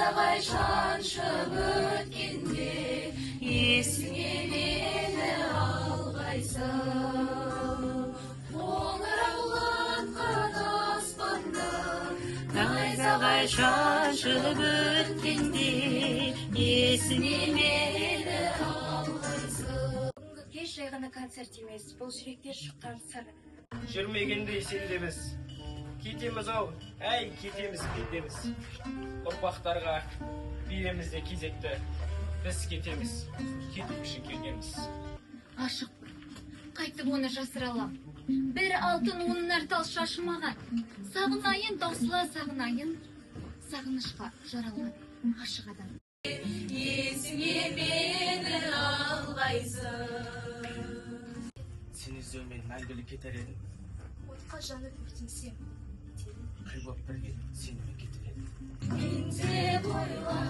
найзағай шаншып өткенде есіңе мені алғайсың. Қоңыраулатқан аспанда найзағай шаншып өткенде есіңе мені алғайсың. Кеш жай ғана концерт емес, бұл жүректер шыққан сыр. Жүрмегендей сенде кетеміз ау, әй кетеміз. Ұрпақтарға береміз де кезекті, біз кетеміз, кетіп үшін келгенбіз. Ашық, қайтып оны жасыра алам. Бір алтын оның әртал шашымаған. Сағынайын, таусыла сағынайын, сағынышқа жаралған ашық адам. Есіңе мені алғайсың. Сен іздеумен мәңгілік кетер едім. Отқа жанып өртенсем, Қиылып бірге сенімен кетер едім. Менде бойла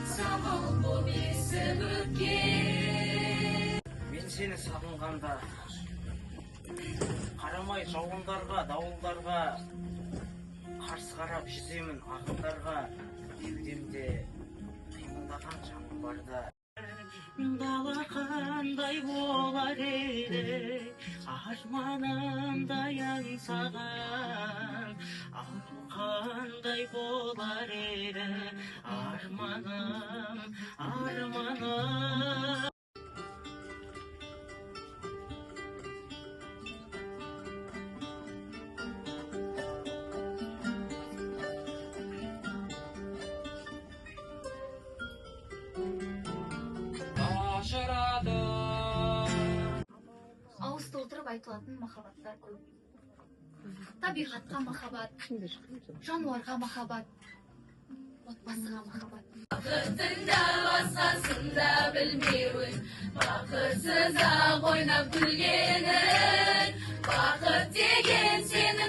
самал боп есіп өткен. Мен сені сағынғанда, қарамай жауындарға, дауылдарға, қарсы қарап жүземін ағындарға, кеудемде қимылдаған жаным барда. Дала қандай болар еді, арманымдай аңсаған. Ару қандай болар еді, арманым. ауыз толтырып айтылатын махаббаттар көп. Табиғатқа махаббат, жануарға махаббат, отбасыға махаббат. Бақытында басқасын да білмеуін, бақытсыз ақ ойнап күлгенін, бақыт деген сенің